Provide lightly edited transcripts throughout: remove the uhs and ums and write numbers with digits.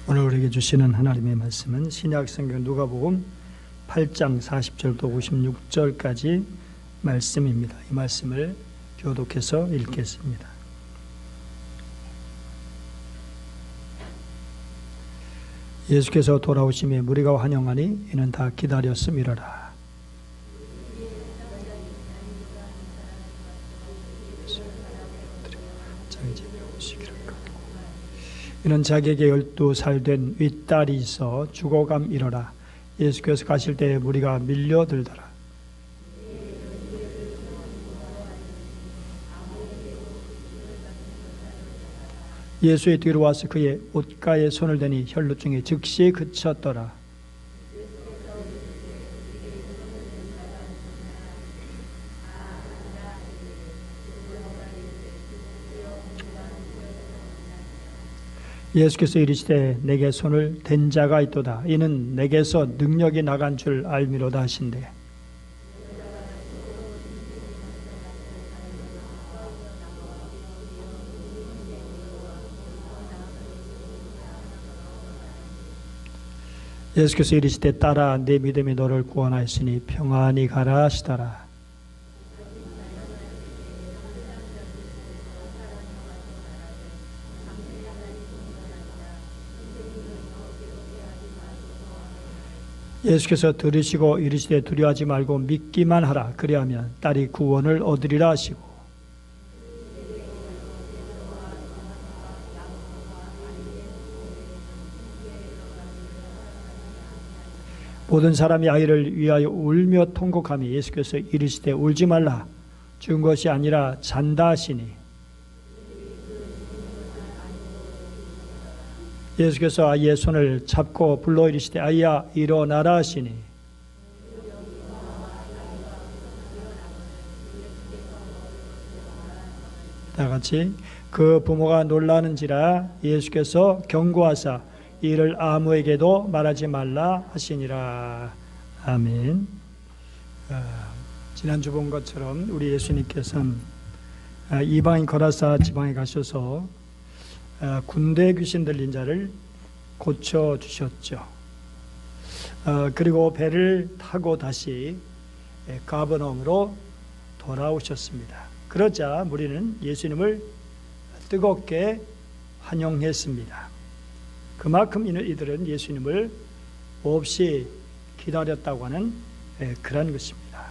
오늘 우리에게 주시는 하나님의 말씀은 신약성경 누가복음 8장 40절부터 56절까지 말씀입니다. 이 말씀을 교독해서 읽겠습니다. 예수께서 돌아오심에 무리가 환영하니 이는 다 기다렸음이로라. 이는 자기에게 12살 된 윗딸이 있어 죽어감이로라. 예수께서 가실 때에 무리가 밀려들더라. 예수의 뒤로 와서 그의 옷가에 손을 대니 혈루증이 즉시 그쳤더라. 예수께서 이르시되 내게 손을 댄 자가 있도다. 이는 내게서 능력이 나간 줄 알미로다 하신대. 예수께서 이르시되 딸아 내 믿음이 너를 구원하였으니 평안히 가라 하시더라. 예수께서 들으시고 이르시되 두려워하지 말고 믿기만 하라. 그리하면 딸이 구원을 얻으리라 하시고 모든 사람이 아이를 위하여 울며 통곡하며 예수께서 이르시되 울지 말라. 죽은 것이 아니라 잔다 하시니 예수께서 아이의 손을 잡고 불러 이르시되 아이야 일어나라 하시니 다 같이 그 부모가 놀라는지라 예수께서 경고하사 이를 아무에게도 말하지 말라 하시니라. 아멘. 지난주 본 것처럼 우리 예수님께서는 이방인 거라사 지방에 가셔서 군대 귀신 들린 자를 고쳐주셨죠. 그리고 배를 타고 다시 가버나움으로 돌아오셨습니다. 그러자 무리는 예수님을 뜨겁게 환영했습니다. 그만큼 이들은 예수님을 몹시 기다렸다고 하는 그런 것입니다.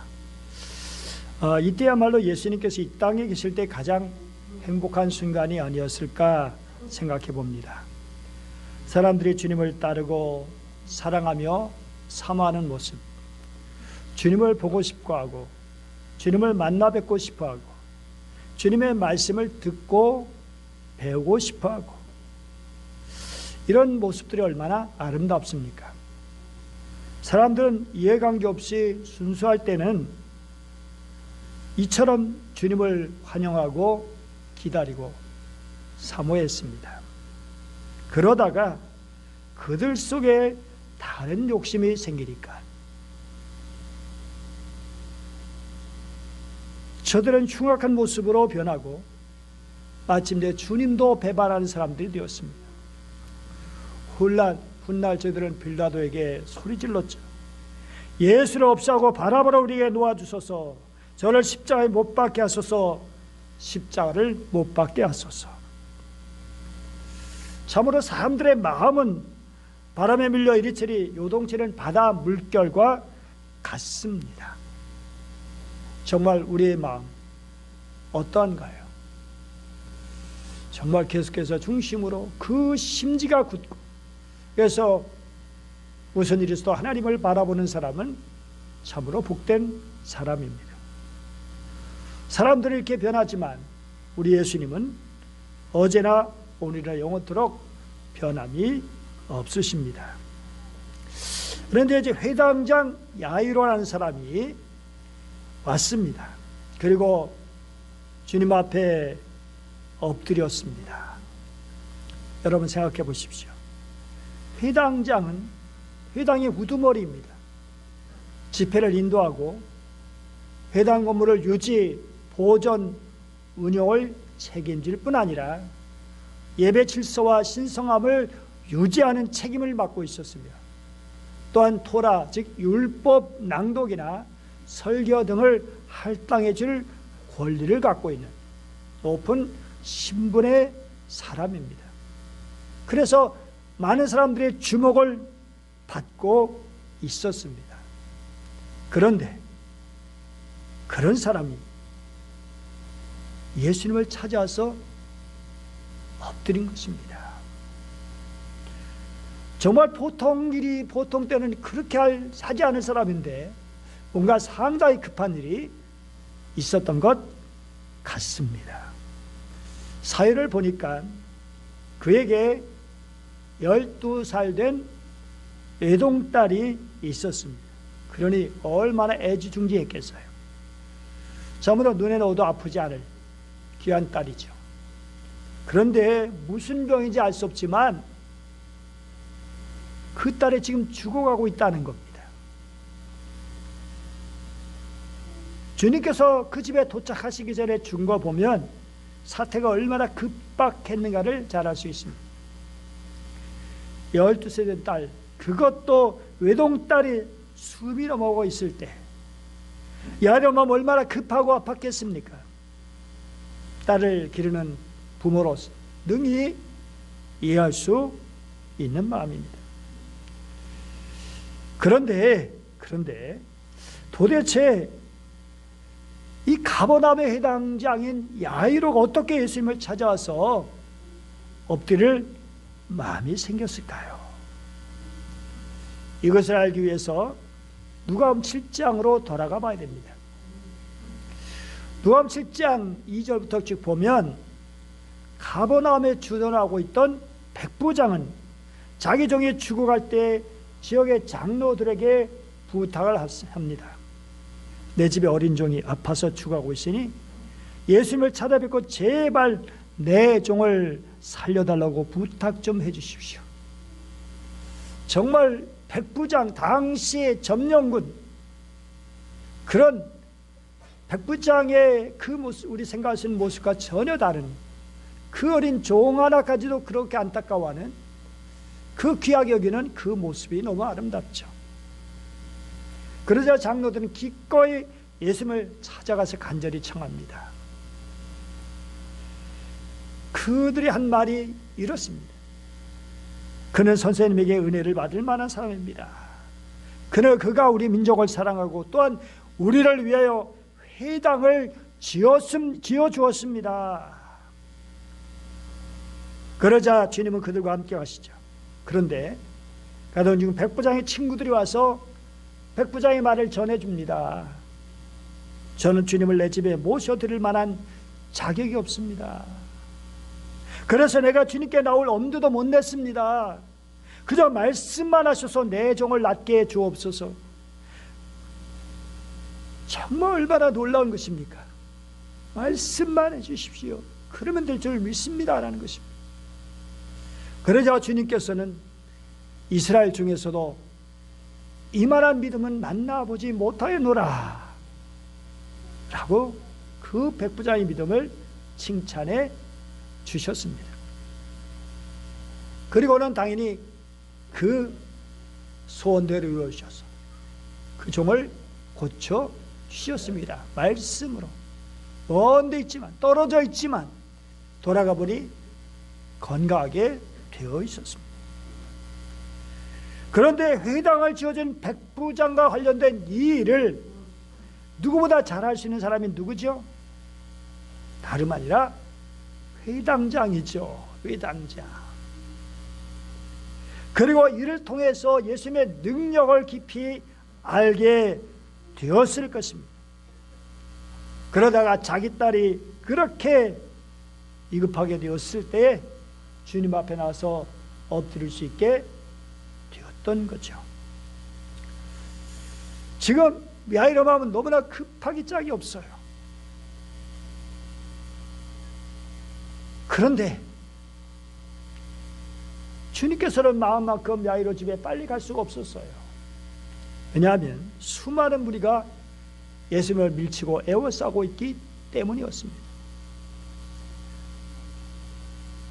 이때야말로 예수님께서 이 땅에 계실 때 가장 행복한 순간이 아니었을까 생각해 봅니다. 사람들이 주님을 따르고 사랑하며 사모하는 모습, 주님을 보고 싶어하고 주님을 만나 뵙고 싶어하고 주님의 말씀을 듣고 배우고 싶어하고 이런 모습들이 얼마나 아름답습니까? 사람들은 이해관계 없이 순수할 때는 이처럼 주님을 환영하고 기다리고 사모했습니다. 그러다가 그들 속에 다른 욕심이 생기니까 저들은 흉악한 모습으로 변하고 마침내 주님도 배반하는 사람들이 되었습니다. 훗날 저들은 빌라도에게 소리질렀죠. 예수를 없애고 바라바라 우리에게 놓아주소서. 저를 십자가에 못 박게 하소서. 십자가를 못 박게 하소서. 참으로 사람들의 마음은 바람에 밀려 이리저리 요동치는 바다 물결과 같습니다. 정말 우리의 마음 어떠한가요? 정말 계속해서 중심으로 그 심지가 굳고 그래서 무슨 일이 있어도 하나님을 바라보는 사람은 참으로 복된 사람입니다. 사람들이 이렇게 변하지만 우리 예수님은 어제나 오늘이나 영원토록 변함이 없으십니다. 그런데 이제 회당장 야이로라는 사람이 왔습니다. 그리고 주님 앞에 엎드렸습니다. 여러분 생각해 보십시오. 회당장은 회당의 우두머리입니다. 집회를 인도하고 회당 건물을 유지, 보존, 운영을 책임질 뿐 아니라 예배 질서와 신성함을 유지하는 책임을 맡고 있었으며 또한 토라 즉 율법 낭독이나 설교 등을 할당해 줄 권리를 갖고 있는 높은 신분의 사람입니다. 그래서 많은 사람들의 주목을 받고 있었습니다. 그런데 그런 사람이 예수님을 찾아와서 엎드린 것입니다. 정말 보통 때는 그렇게 하지 않은 사람인데 뭔가 상당히 급한 일이 있었던 것 같습니다. 사회를 보니까 그에게 12살 된 외동딸이 있었습니다. 그러니 얼마나 애지중지했겠어요. 저무로 눈에 넣어도 아프지 않을 귀한 딸이죠. 그런데 무슨 병인지 알 수 없지만 그 딸이 지금 죽어가고 있다는 겁니다. 주님께서 그 집에 도착하시기 전에 준 거 보면 사태가 얼마나 급박했는가를 잘 알 수 있습니다. 12세 된 딸, 그것도 외동딸이 숨이 넘어가고 있을 때 야려면 얼마나 급하고 아팠겠습니까? 딸을 기르는 부모로서 능히 이해할 수 있는 마음입니다. 그런데 도대체 이 가버나움의 해당장인 야이로가 어떻게 예수님을 찾아와서 엎드릴 마음이 생겼을까요? 이것을 알기 위해서 누가복음 7장으로 돌아가 봐야 됩니다. 누가복음 7장 2절부터 쭉 보면 가버나움에 주둔하고 있던 백부장은 자기 종이 죽어갈 때 지역의 장로들에게 부탁을 합니다. 내 집에 어린 종이 아파서 죽어가고 있으니 예수님을 찾아뵙고 제발 내 종을 살려달라고 부탁 좀 해주십시오. 정말 백부장 당시의 점령군, 그런 백부장의 그 모습, 우리 생각하시는 모습과 전혀 다른 그 어린 종 하나까지도 그렇게 안타까워하는, 그 귀하게 여기는 그 모습이 너무 아름답죠. 그러자 장로들은 기꺼이 예수님을 찾아가서 간절히 청합니다. 그들이 한 말이 이렇습니다. 그는 선생님에게 은혜를 받을 만한 사람입니다. 그가 우리 민족을 사랑하고 또한 우리를 위하여 회당을 지어 주었습니다. 그러자 주님은 그들과 함께 가시죠. 그런데 가던 중 백부장의 친구들이 와서 백부장의 말을 전해줍니다. 저는 주님을 내 집에 모셔드릴 만한 자격이 없습니다. 그래서 내가 주님께 나올 엄두도 못 냈습니다. 그저 말씀만 하셔서 내 종을 낫게 해 주옵소서. 정말 얼마나 놀라운 것입니까? 말씀만 해주십시오. 그러면 될 줄 믿습니다라는 것입니다. 그러자 주님께서는 이스라엘 중에서도 이만한 믿음은 만나보지 못하였노라 라고 그 백부장의 믿음을 칭찬해 주셨습니다. 그리고는 당연히 그 소원대로 이루어주셔서 그 종을 고쳐 주셨습니다. 말씀으로. 먼 데 있지만, 떨어져 있지만 돌아가 보니 건강하게 되어 있었습니다. 그런데 회당을 지어준 백부장과 관련된 이 일을 누구보다 잘할 수 있는 사람이 누구죠? 다름 아니라 회당장이죠. 회당장. 그리고 이를 통해서 예수님의 능력을 깊이 알게 되었을 것입니다. 그러다가 자기 딸이 그렇게 위급하게 되었을 때 주님 앞에 나와서 엎드릴 수 있게 되었던 거죠. 지금 야이로 마음은 너무나 급하기 짝이 없어요. 그런데 주님께서는 마음만큼 야이로 집에 빨리 갈 수가 없었어요. 왜냐하면 수많은 무리가 예수님을 밀치고 에워싸고 있기 때문이었습니다.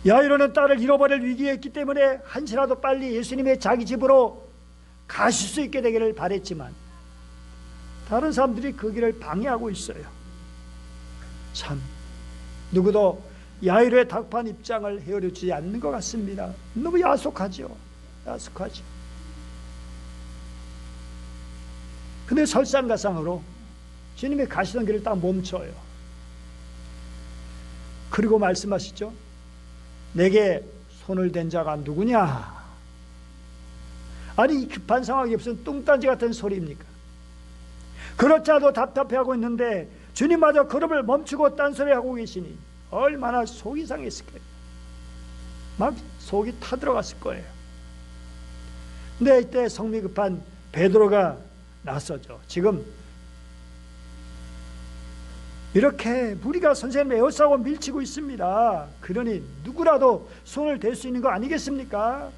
야이로는 딸을 잃어버릴 위기에 있기 때문에 한시라도 빨리 예수님의 자기 집으로 가실 수 있게 되기를 바랬지만 다른 사람들이 그 길을 방해하고 있어요. 참, 누구도 야이로의 답답한 입장을 헤아려 주지 않는 것 같습니다. 너무 야속하죠. 야속하죠. 근데 설상가상으로 주님이 가시던 길을 딱 멈춰요. 그리고 말씀하시죠. 내게 손을 댄 자가 누구냐? 아니, 이 급한 상황이 무슨 뚱딴지 같은 소리입니까? 그렇지 않아도 답답해하고 있는데 주님마저 걸음을 멈추고 딴소리하고 계시니 얼마나 속이 상했을 거예요. 막 속이 타들어갔을 거예요. 근데 이때 성미 급한 베드로가 나서죠. 지금 이렇게 무리가 선생님을 에워싸고 밀치고 있습니다. 그러니 누구라도 손을 댈 수 있는 거 아니겠습니까?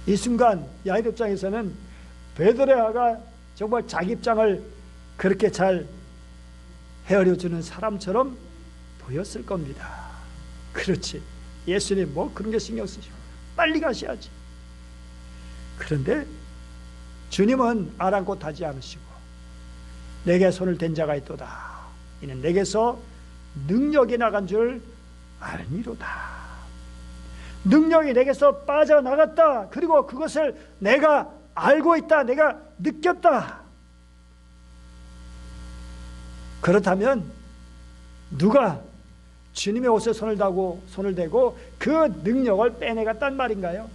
이 순간 야이로 입장에서는 베드로가 정말 자기 입장을 그렇게 잘 헤아려주는 사람처럼 보였을 겁니다. 그렇지, 예수님 뭐 그런 게 신경 쓰시고 빨리 가셔야지. 그런데 주님은 아랑곳하지 않으시고 내게 손을 댄 자가 있도다. 이는 내게서 능력이 나간 줄 알미로다. 능력이 내게서 빠져나갔다. 그리고 그것을 내가 알고 있다. 내가 느꼈다. 그렇다면 누가 주님의 옷에 손을 대고 그 능력을 빼내갔단 말인가요?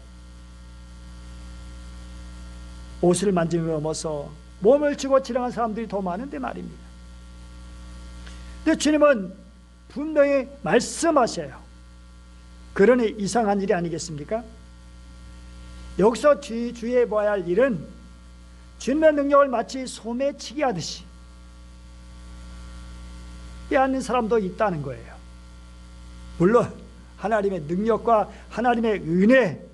옷을 만짐을 넘어서 몸을 쥐고 지나간 사람들이 더 많은데 말입니다. 근데 주님은 분명히 말씀하셔요. 그러니 이상한 일이 아니겠습니까? 여기서 주의해 봐야 할 일은 주님의 능력을 마치 소매치기 하듯이 빼앗는 사람도 있다는 거예요. 물론 하나님의 능력과 하나님의 은혜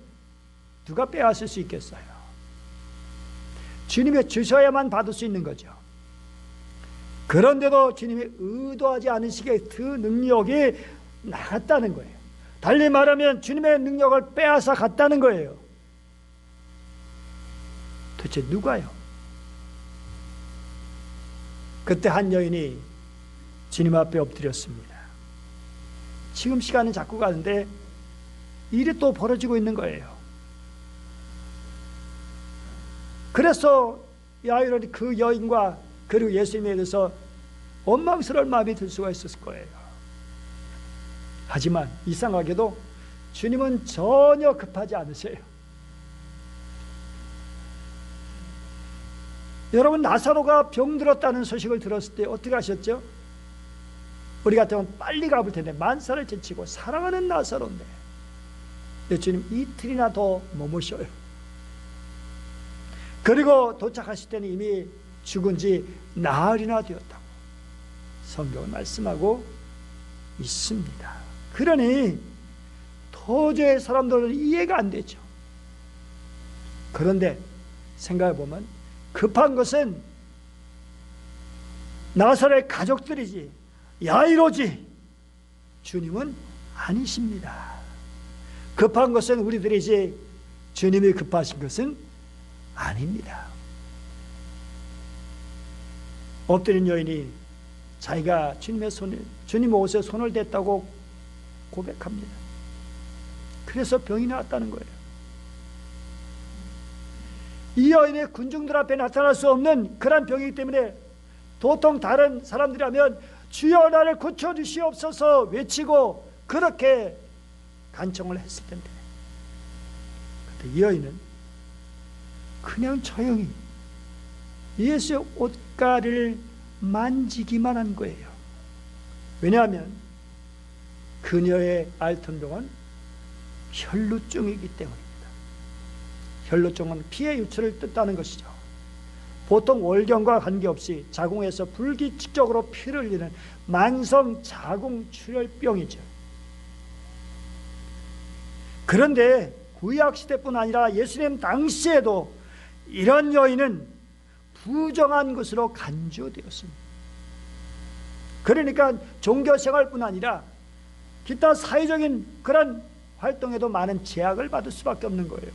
누가 빼앗을 수 있겠어요? 주님이 주셔야만 받을 수 있는 거죠. 그런데도 주님이 의도하지 않으시기에 그 능력이 나갔다는 거예요. 달리 말하면 주님의 능력을 빼앗아 갔다는 거예요. 도대체 누가요? 그때 한 여인이 주님 앞에 엎드렸습니다. 지금 시간은 자꾸 가는데 일이 또 벌어지고 있는 거예요. 그래서 야이로는 그 여인과 그리고 예수님에 대해서 원망스러운 마음이 들 수가 있었을 거예요. 하지만 이상하게도 주님은 전혀 급하지 않으세요. 여러분, 나사로가 병들었다는 소식을 들었을 때 어떻게 하셨죠? 우리 같으면 빨리 가볼 텐데 만사를 제치고 사랑하는 나사로인데 주님 이틀이나 더 머무셔요. 그리고 도착하실 때는 이미 죽은 지 나흘이나 되었다고 성경은 말씀하고 있습니다. 그러니 도저히 사람들은 이해가 안 되죠. 그런데 생각해 보면 급한 것은 나사로의 가족들이지 야이로지 주님은 아니십니다. 급한 것은 우리들이지 주님이 급하신 것은 아닙니다. 엎드린 여인이 자기가 주님 옷에 손을 댔다고 고백합니다. 그래서 병이 나왔다는 거예요. 이 여인의 군중들 앞에 나타날 수 없는 그런 병이기 때문에 보통 다른 사람들이라면 주여 나를 고쳐주시옵소서 외치고 그렇게 간청을 했을 텐데, 그런데 이 여인은 그냥 조용히 예수의 옷가를 만지기만 한 거예요. 왜냐하면 그녀의 앓던 병은 혈루증이기 때문입니다. 혈루증은 피의 유출을 뜻하는 것이죠. 보통 월경과 관계없이 자궁에서 불규칙적으로 피를 흘리는 만성 자궁출혈병이죠. 그런데 구약시대뿐 아니라 예수님 당시에도 이런 여인은 부정한 것으로 간주되었습니다. 그러니까 종교생활뿐 아니라 기타 사회적인 그런 활동에도 많은 제약을 받을 수밖에 없는 거예요.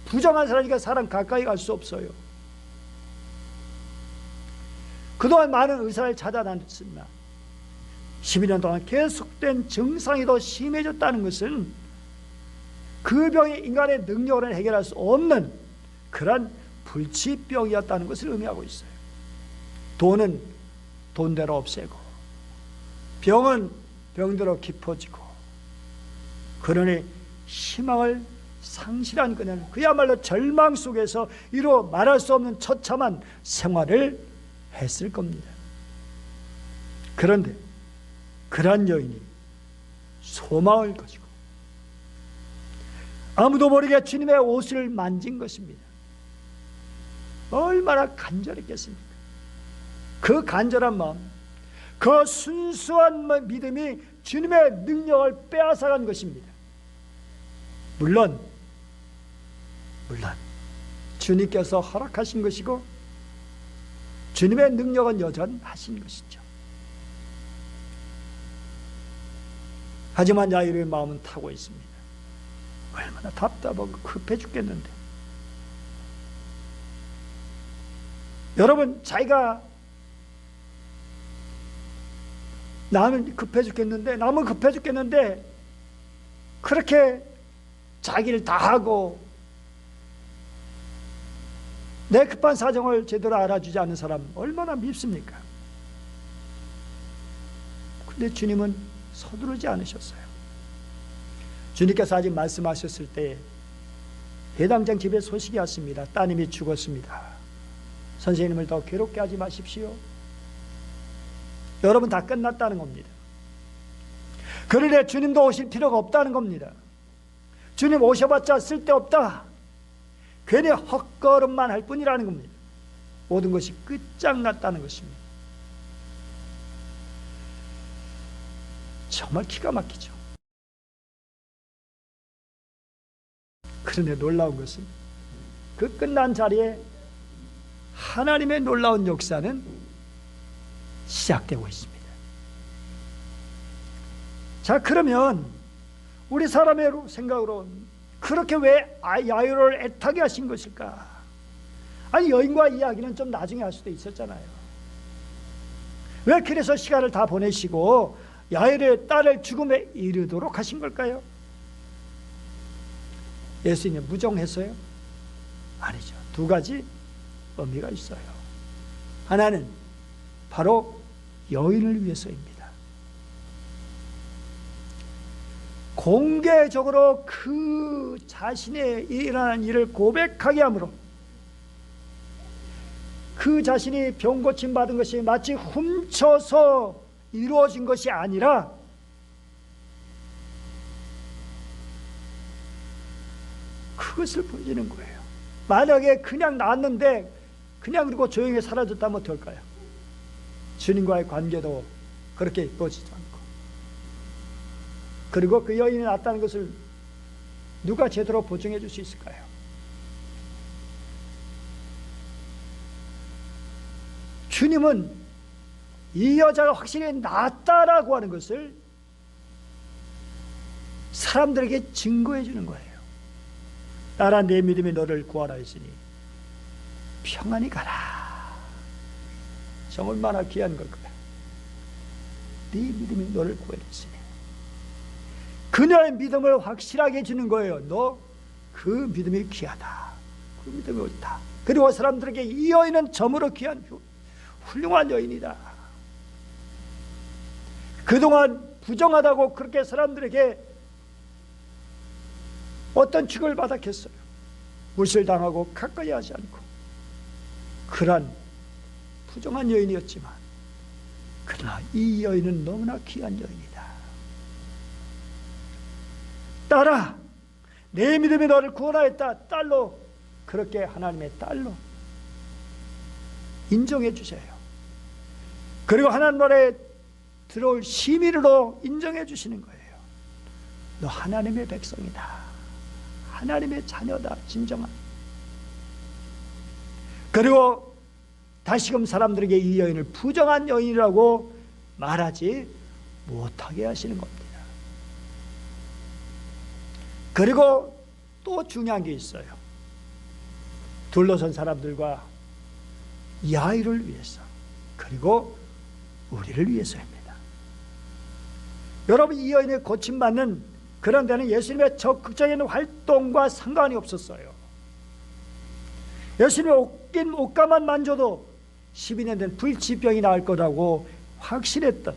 부정한 사람이니까 사람 가까이 갈 수 없어요. 그동안 많은 의사를 찾아다녔으나 12년 동안 계속된 증상이 더 심해졌다는 것은 그 병이 인간의 능력으로는 해결할 수 없는 그런 불치병이었다는 것을 의미하고 있어요. 돈은 돈대로 없애고 병은 병대로 깊어지고, 그러니 희망을 상실한 그는 그야말로 절망 속에서 이루 말할 수 없는 처참한 생활을 했을 겁니다. 그런데 그러한 여인이 소망을 가지고 아무도 모르게 주님의 옷을 만진 것입니다. 얼마나 간절했겠습니까? 그 간절한 마음, 그 순수한 믿음이 주님의 능력을 빼앗아간 것입니다. 물론 주님께서 허락하신 것이고 주님의 능력은 여전하신 것이죠. 하지만 야이로의 마음은 타고 있습니다. 얼마나 답답하고 급해 죽겠는데. 여러분, 자기가 남은 급해 죽겠는데 그렇게 자기를 다 하고 내 급한 사정을 제대로 알아주지 않는 사람 얼마나 밉습니까? 근데 주님은 서두르지 않으셨어요. 주님께서 아직 말씀하셨을 때 해당장 집에 소식이 왔습니다. 따님이 죽었습니다. 선생님을 더 괴롭게 하지 마십시오. 여러분, 다 끝났다는 겁니다. 그러니 주님도 오실 필요가 없다는 겁니다. 주님 오셔봤자 쓸데없다. 괜히 헛걸음만 할 뿐이라는 겁니다. 모든 것이 끝장났다는 것입니다. 정말 기가 막히죠. 그런데 놀라운 것은 그 끝난 자리에 하나님의 놀라운 역사는 시작되고 있습니다. 자, 그러면 우리 사람의 생각으로 그렇게 왜 야이로를 애타게 하신 것일까? 아니, 여인과 이야기는 좀 나중에 할 수도 있었잖아요. 왜 그래서 시간을 다 보내시고 야이로의 딸을 죽음에 이르도록 하신 걸까요? 예수님은 무정했어요? 아니죠. 두 가지 의미가 있어요. 하나는 바로 여인을 위해서입니다. 공개적으로 그 자신의 일어난 일을 고백하게 함으로 그 자신이 병 고침 받은 것이 마치 훔쳐서 이루어진 것이 아니라 그것을 보여주는 거예요. 만약에 그냥 낳았는데 그냥 그리고 조용히 사라졌다면 어떨까요? 주님과의 관계도 그렇게 이뻐지지 않고, 그리고 그 여인이 낳았다는 것을 누가 제대로 보증해 줄 수 있을까요? 주님은 이 여자가 확실히 낳았다라고 하는 것을 사람들에게 증거해 주는 거예요. 딸아, 내 믿음이 너를 구하라 했으니 평안히 가라. 정 얼마나 귀한 걸까요? 네 믿음이 너를 구했으니. 그녀의 믿음을 확실하게 주는 거예요. 너 그 믿음이 귀하다. 그 믿음이 옳다. 그리고 사람들에게 이 여인은 점으로 귀한 훌륭한 여인이다. 그동안 부정하다고 그렇게 사람들에게 어떤 취급을 받았겠어요? 무실당하고 가까이 하지 않고 그런 부정한 여인이었지만, 그러나 이 여인은 너무나 귀한 여인이다. 딸아, 내 믿음이 너를 구원하였다. 딸로, 그렇게 하나님의 딸로 인정해 주세요. 그리고 하나님 나라에 들어올 시민으로 인정해 주시는 거예요. 너 하나님의 백성이다. 하나님의 자녀다. 진정한. 그리고 다시금 사람들에게 이 여인을 부정한 여인이라고 말하지 못하게 하시는 겁니다. 그리고 또 중요한 게 있어요. 둘러선 사람들과 이 아이를 위해서, 그리고 우리를 위해서입니다. 여러분, 이 여인의 고침받는 그런 데는 예수님의 적극적인 활동과 상관이 없었어요. 예수님의 옷가만 만져도 12년 된 불치병이 나을 거라고 확실했던,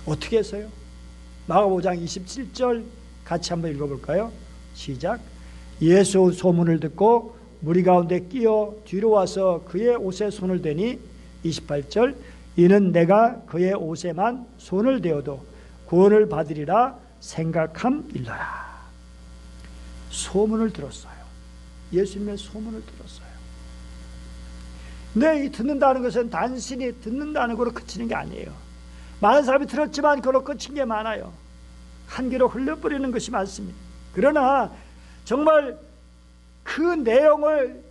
어떻게 했어요? 마가복음 5장 27절 같이 한번 읽어볼까요? 시작. 예수 소문을 듣고 무리 가운데 끼어 뒤로 와서 그의 옷에 손을 대니 28절 이는 내가 그의 옷에만 손을 대어도 구원을 받으리라 생각함일러라. 소문을 들었어요. 예수님의 소문을 들었어요. 근데 이 듣는다는 것은 단순히 듣는다는 거로 그치는 게 아니에요. 많은 사람이 들었지만 그걸로 그친 게 많아요. 한 귀로 흘려버리는 것이 많습니다. 그러나 정말 그 내용을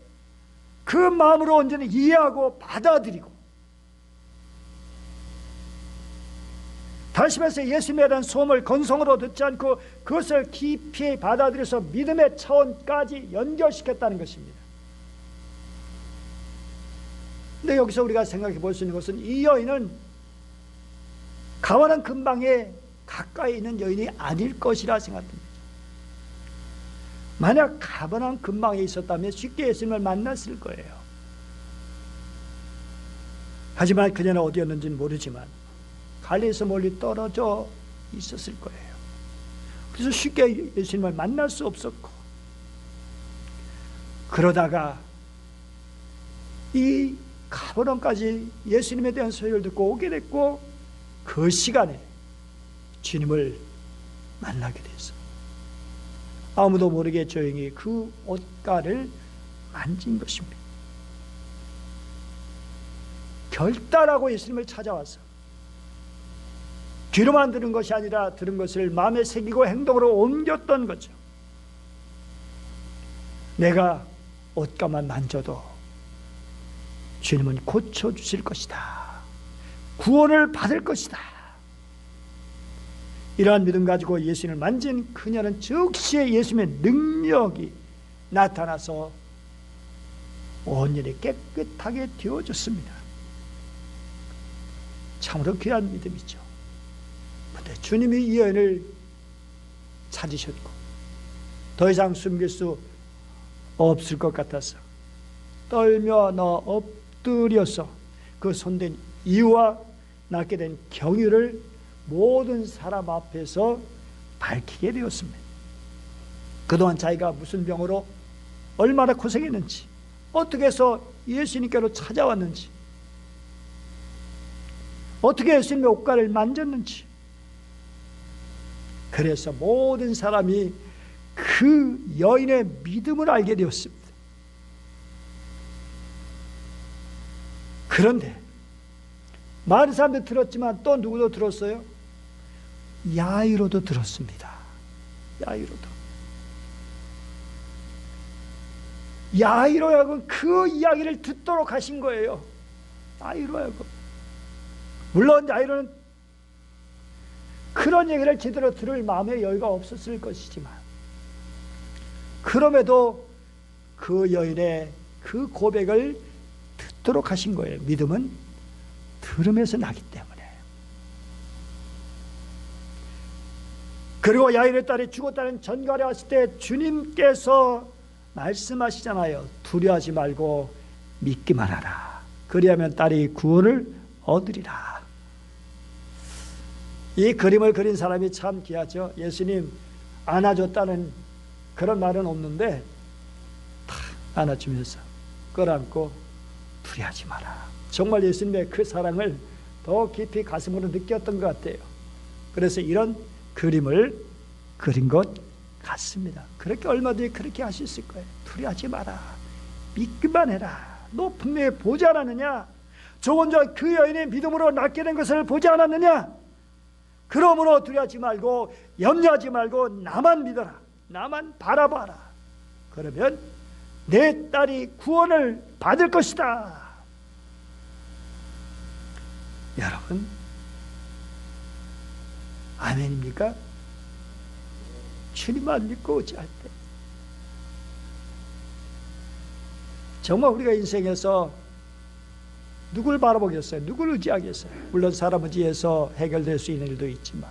그 마음으로 온전히 이해하고 받아들이고, 다시 말해서 예수님에 대한 소문을 건성으로 듣지 않고 그것을 깊이 받아들여서 믿음의 차원까지 연결시켰다는 것입니다. 근데 여기서 우리가 생각해 볼 수 있는 것은 이 여인은 가버나움 근방에 가까이 있는 여인이 아닐 것이라 생각됩니다. 만약 가버나움 근방에 있었다면 쉽게 예수님을 만났을 거예요. 하지만 그녀는 어디였는지는 모르지만 갈릴리에서 멀리 떨어져 있었을 거예요. 그래서 쉽게 예수님을 만날 수 없었고, 그러다가 이 가버나움까지 예수님에 대한 소리를 듣고 오게 됐고, 그 시간에 주님을 만나게 됐어요. 아무도 모르게 조용히 그 옷가를 만진 것입니다. 결단하고 예수님을 찾아와서 귀로만 들은 것이 아니라 들은 것을 마음에 새기고 행동으로 옮겼던 거죠. 내가 옷가만 만져도 주님은 고쳐주실 것이다. 구원을 받을 것이다. 이러한 믿음 가지고 예수님을 만진 그녀는 즉시 예수님의 능력이 나타나서 온전히 깨끗하게 되어졌습니다. 참으로 귀한 믿음이죠. 그런데 주님이 이 여인을 찾으셨고 더 이상 숨길 수 없을 것 같아서 떨며 엎드려서 그 손댄 이유와 낳게 된 경유를 모든 사람 앞에서 밝히게 되었습니다. 그동안 자기가 무슨 병으로 얼마나 고생했는지, 어떻게 해서 예수님께로 찾아왔는지, 어떻게 예수님의 옷가를 만졌는지, 그래서 모든 사람이 그 여인의 믿음을 알게 되었습니다. 그런데 많은 사람들이 들었지만 또 누구도 들었어요? 야이로도 들었습니다. 야이로 하여금 그 이야기를 듣도록 하신 거예요. 야이로 하여금. 물론 야이로는 그런 얘기를 제대로 들을 마음의 여유가 없었을 것이지만, 그럼에도 그 여인의 그 고백을 듣도록 하신 거예요. 믿음은 들음에서 나기 때문에. 그리고 야이로의 딸이 죽었다는 전갈에 왔을 때 주님께서 말씀하시잖아요. 두려워하지 말고 믿기만 하라. 그리하면 딸이 구원을 얻으리라. 이 그림을 그린 사람이 참 귀하죠. 예수님 안아줬다는 그런 말은 없는데 탁 안아주면서 끌어안고 두려워하지 마라. 정말 예수님의 그 사랑을 더 깊이 가슴으로 느꼈던 것 같아요. 그래서 이런 그림을 그린 것 같습니다. 그렇게 얼마든지 그렇게 할 수 있을 거예요. 두려워하지 마라. 믿기만 해라. 너 분명히 보지 않았느냐? 조금 전 그 여인의 믿음으로 낫게 된 것을 보지 않았느냐? 그러므로 두려워하지 말고 염려하지 말고 나만 믿어라. 나만 바라봐라. 그러면 내 딸이 구원을 받을 것이다. 여러분, 아멘입니까? 주님만 믿고 의지할 때 정말 우리가 인생에서 누굴 바라보겠어요? 누굴 의지하겠어요? 물론 사람 의지해서 해결될 수 있는 일도 있지만,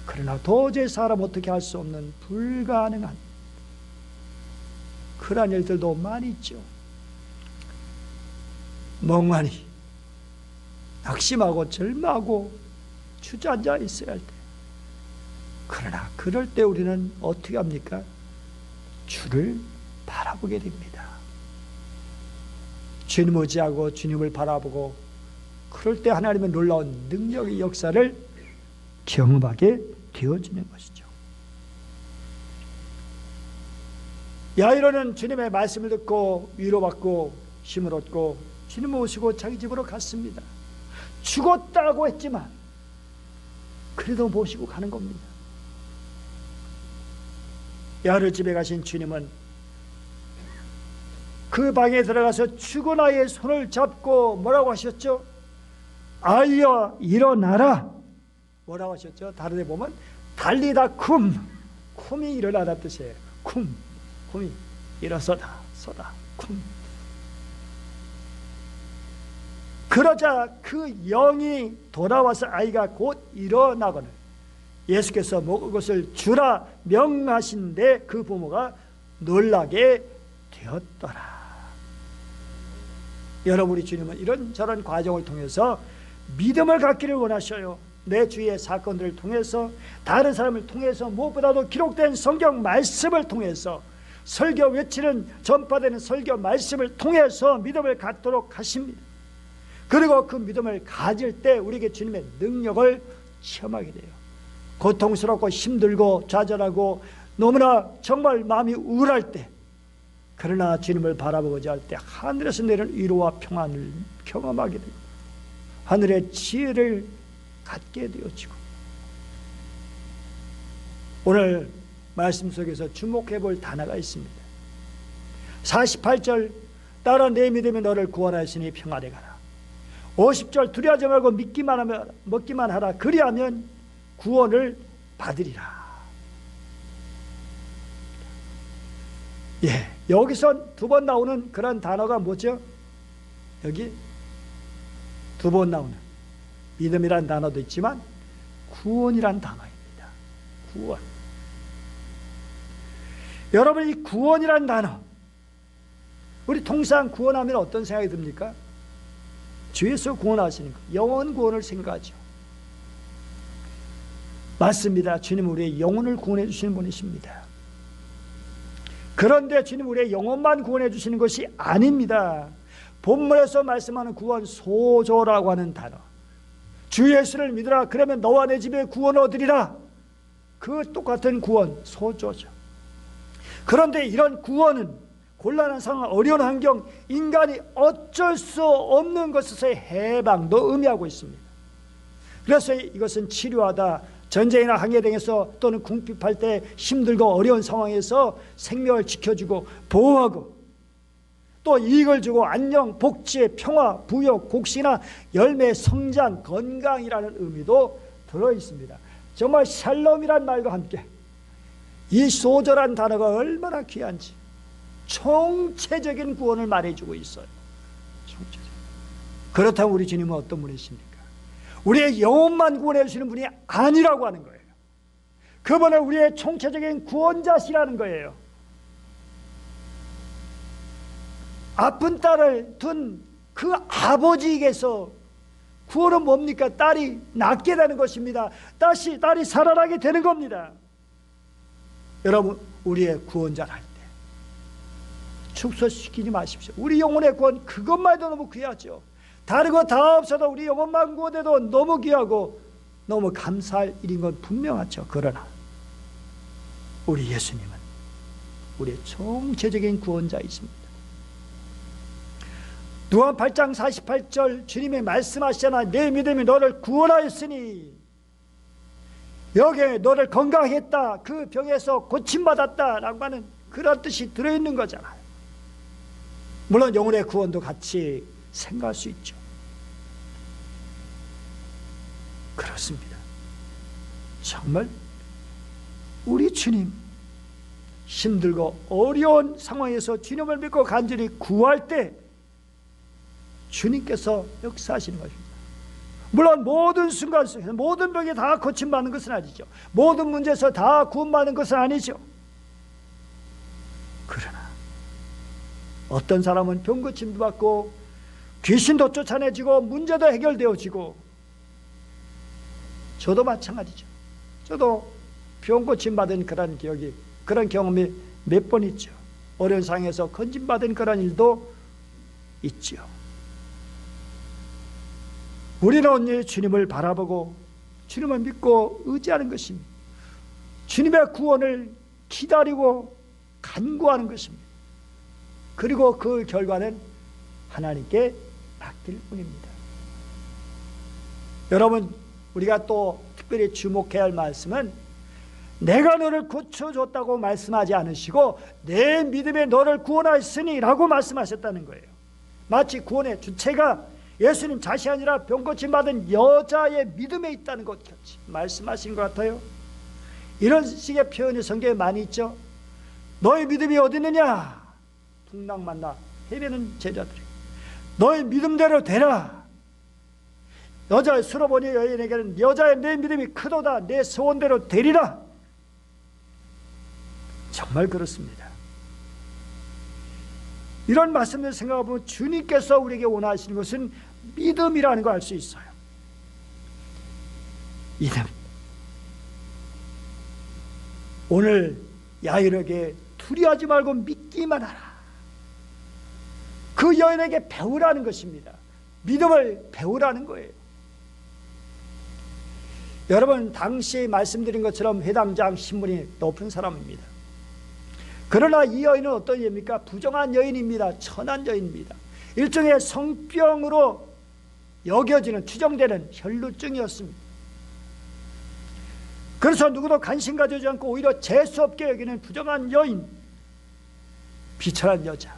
그러나 도저히 사람 어떻게 할 수 없는 불가능한 그러한 일들도 많이 있죠. 멍하니 낙심하고 절망하고 주저앉아 있어야 할 때, 그러나 그럴 때 우리는 어떻게 합니까? 주를 바라보게 됩니다. 주님 의지하고 주님을 바라보고, 그럴 때 하나님의 놀라운 능력의 역사를 경험하게 되어지는 것이죠. 야이로는 주님의 말씀을 듣고 위로받고 힘을 얻고 주님을 모시고 자기 집으로 갔습니다. 죽었다고 했지만 그래도 모시고 가는 겁니다. 야이로 집에 가신 주님은 그 방에 들어가서 죽은 아이의 손을 잡고 뭐라고 하셨죠? 아이여 일어나라. 뭐라고 하셨죠? 다른 데 보면 달리다 쿰, 쿰이 일어나다 뜻이에요. 쿰이 일어서다, 서다, 쿰. 그러자 그 영이 돌아와서 아이가 곧 일어나거늘 예수께서 먹을 것을 주라 명하신데 그 부모가 놀라게 되었더라. 여러분, 우리 주님은 이런저런 과정을 통해서 믿음을 갖기를 원하셔요. 내 주위의 사건들을 통해서, 다른 사람을 통해서, 무엇보다도 기록된 성경 말씀을 통해서, 설교 외치는 전파되는 설교 말씀을 통해서 믿음을 갖도록 하십니다. 그리고 그 믿음을 가질 때 우리에게 주님의 능력을 체험하게 돼요. 고통스럽고 힘들고 좌절하고 너무나 정말 마음이 우울할 때, 그러나 주님을 바라보고자 할 때 하늘에서 내리는 위로와 평안을 경험하게 되고 하늘의 지혜를 갖게 되어지고, 오늘 말씀 속에서 주목해 볼 단어가 있습니다. 48절 따라 내 믿음이 너를 구원하시니 평안에 가라. 50절 두려워하지 말고 먹기만 하라. 그리하면 구원을 받으리라. 여기서 두 번 나오는 그런 단어가 뭐죠? 여기 두 번 나오는 믿음이란 단어도 있지만 구원이란 단어입니다. 구원. 여러분, 이 구원이란 단어, 우리 통상 구원하면 어떤 생각이 듭니까? 주에서 구원하시는 것, 영원 구원을 생각하죠. 맞습니다. 주님 우리의 영혼을 구원해 주시는 분이십니다. 그런데 주님 우리의 영혼만 구원해 주시는 것이 아닙니다. 본문에서 말씀하는 구원, 소조라고 하는 단어, 주 예수를 믿으라 그러면 너와 내 집에 구원을 얻으리라, 그 똑같은 구원, 소조죠. 그런데 이런 구원은 곤란한 상황, 어려운 환경, 인간이 어쩔 수 없는 것에서의 해방도 의미하고 있습니다. 그래서 이것은 치료하다, 전쟁이나 항해 등에서 또는 궁핍할 때 힘들고 어려운 상황에서 생명을 지켜주고 보호하고, 또 이익을 주고 안녕, 복지, 평화, 부여, 곡식이나 열매, 성장, 건강이라는 의미도 들어있습니다. 정말 샬롬이란 말과 함께 이 소절한 단어가 얼마나 귀한지 총체적인 구원을 말해주고 있어요. 총체적. 그렇다면 우리 주님은 어떤 분이십니까? 우리의 영혼만 구원해 주시는 분이 아니라고 하는 거예요. 그분은 우리의 총체적인 구원자시라는 거예요. 아픈 딸을 둔 그 아버지에게서 구원은 뭡니까? 딸이 낫게 되는 것입니다. 딸이 살아나게 되는 겁니다. 여러분, 우리의 구원자를 할 때 축소시키지 마십시오. 우리 영혼의 구원, 그것만 해도 너무 귀하죠. 다른 거 다 없어도 우리 영혼만 구원해도 너무 귀하고 너무 감사할 일인 건 분명하죠. 그러나 우리 예수님은 우리의 총체적인 구원자이십니다. 누가 8장 48절 주님이 말씀하시잖아. 내 믿음이 너를 구원하였으니, 여기에 너를 건강하게 했다, 그 병에서 고침받았다라고 하는 그런 뜻이 들어있는 거잖아요. 물론 영혼의 구원도 같이 생각할 수 있죠. 그렇습니다. 정말 우리 주님, 힘들고 어려운 상황에서 주님을 믿고 간절히 구할 때 주님께서 역사하시는 것입니다. 물론 모든 순간 속에서 모든 병이 다 고침받는 것은 아니죠. 모든 문제에서 다 구원받는 것은 아니죠. 그러나 어떤 사람은 병 고침도 받고 귀신도 쫓아내지고 문제도 해결되어지고, 저도 마찬가지죠. 저도 병 고침 받은 그런 경험이 몇 번 있죠. 어려운 상황에서 건짐받은 그런 일도 있죠. 우리는 언제 주님을 바라보고 주님을 믿고 의지하는 것입니다. 주님의 구원을 기다리고 간구하는 것입니다. 그리고 그 결과는 하나님께 맡길 뿐입니다. 여러분, 우리가 또 특별히 주목해야 할 말씀은, 내가 너를 고쳐줬다고 말씀하지 않으시고 내 믿음에 너를 구원하였으니 라고 말씀하셨다는 거예요. 마치 구원의 주체가 예수님 자신이 아니라 병 고침 받은 여자의 믿음에 있다는 것 같이 말씀하신 것 같아요. 이런 식의 표현이 성경에 많이 있죠. 너의 믿음이 어디 있느냐? 풍랑만나 헤매는 제자들이 너의 믿음대로 되라. 여자의 수로보니 여인에게는 여자의 내 믿음이 크도다, 내 소원대로 되리라. 정말 그렇습니다. 이런 말씀을 생각해보면 주님께서 우리에게 원하시는 것은 믿음이라는 걸 알 수 있어요. 믿음. 오늘 야일에게 두려워하지 말고 믿기만 하라. 그 여인에게 배우라는 것입니다. 믿음을 배우라는 거예요. 여러분, 당시 말씀드린 것처럼 회당장 신분이 높은 사람입니다. 그러나 이 여인은 어떤 여인입니까? 부정한 여인입니다. 천한 여인입니다. 일종의 성병으로 여겨지는, 추정되는 혈루증이었습니다. 그래서 누구도 관심 가지지 않고 오히려 재수없게 여기는 부정한 여인, 비천한 여자.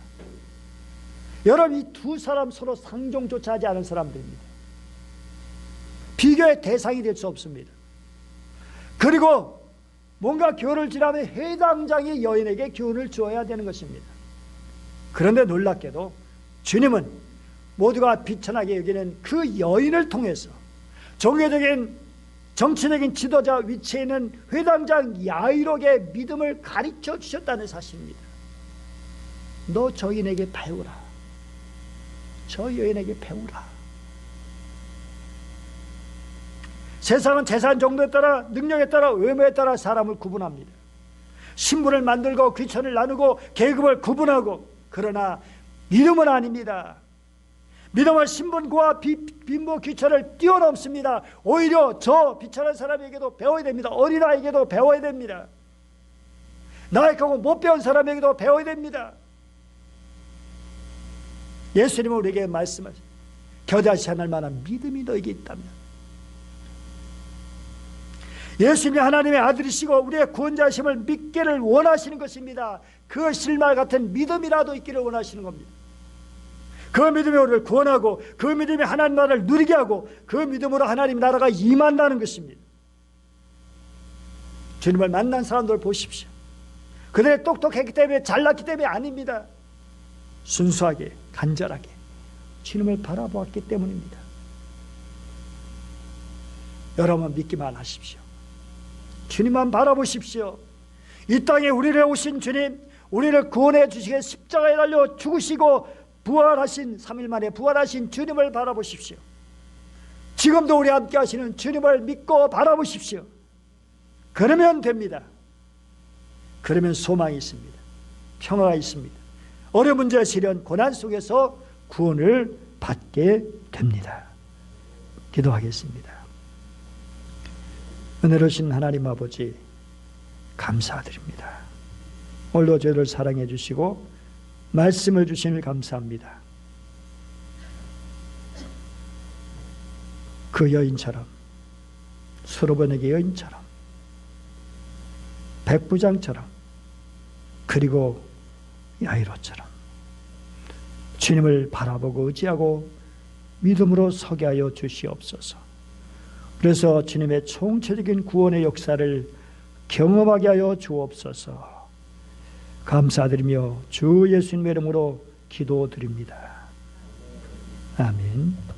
여러분, 이 두 사람 서로 상종조차 하지 않은 사람들입니다. 비교의 대상이 될 수 없습니다. 그리고 뭔가 교훈을 지나면 회당장이 여인에게 교훈을 주어야 되는 것입니다. 그런데 놀랍게도 주님은 모두가 비천하게 여기는 그 여인을 통해서 종교적인 정치적인 지도자 위치에 있는 회당장 야이록의 믿음을 가르쳐 주셨다는 사실입니다. 너 저 여인에게 배우라. 저 여인에게 배우라. 세상은 재산 정도에 따라, 능력에 따라, 외모에 따라 사람을 구분합니다. 신분을 만들고 귀천을 나누고 계급을 구분하고, 그러나 믿음은 아닙니다. 믿음은 신분과 빈부 귀천을 뛰어넘습니다. 오히려 저 비천한 사람에게도 배워야 됩니다. 어린아이에게도 배워야 됩니다. 나약하고 못 배운 사람에게도 배워야 됩니다. 예수님은 우리에게 말씀하시죠. 겨자씨 하늘 만한 믿음이 너에게 있다면. 예수님이 하나님의 아들이시고 우리의 구원자심을 믿기를 원하시는 것입니다. 그 실말 같은 믿음이라도 있기를 원하시는 겁니다. 그 믿음이 우리를 구원하고, 그 믿음이 하나님 나라를 누리게 하고, 그 믿음으로 하나님 나라가 임한다는 것입니다. 주님을 만난 사람들 보십시오. 그들이 똑똑했기 때문에, 잘났기 때문에 아닙니다. 순수하게, 간절하게 주님을 바라보았기 때문입니다. 여러분, 믿기만 하십시오. 주님만 바라보십시오. 이 땅에 우리를 오신 주님, 우리를 구원해 주시게 십자가에 달려 죽으시고 부활하신 3일 만에 부활하신 주님을 바라보십시오. 지금도 우리 함께 하시는 주님을 믿고 바라보십시오. 그러면 됩니다. 그러면 소망이 있습니다. 평화가 있습니다. 어려운 문제, 시련, 고난 속에서 구원을 받게 됩니다. 기도하겠습니다. 은혜로우신 하나님 아버지, 감사드립니다. 오늘도 저희를 사랑해 주시고 말씀을 주시니 감사합니다. 그 여인처럼, 수로보니게 여인처럼, 백부장처럼, 그리고 야이로처럼 주님을 바라보고 의지하고 믿음으로 서게 하여 주시옵소서. 그래서 주님의 총체적인 구원의 역사를 경험하게 하여 주옵소서. 감사드리며 주 예수님의 이름으로 기도드립니다. 아멘.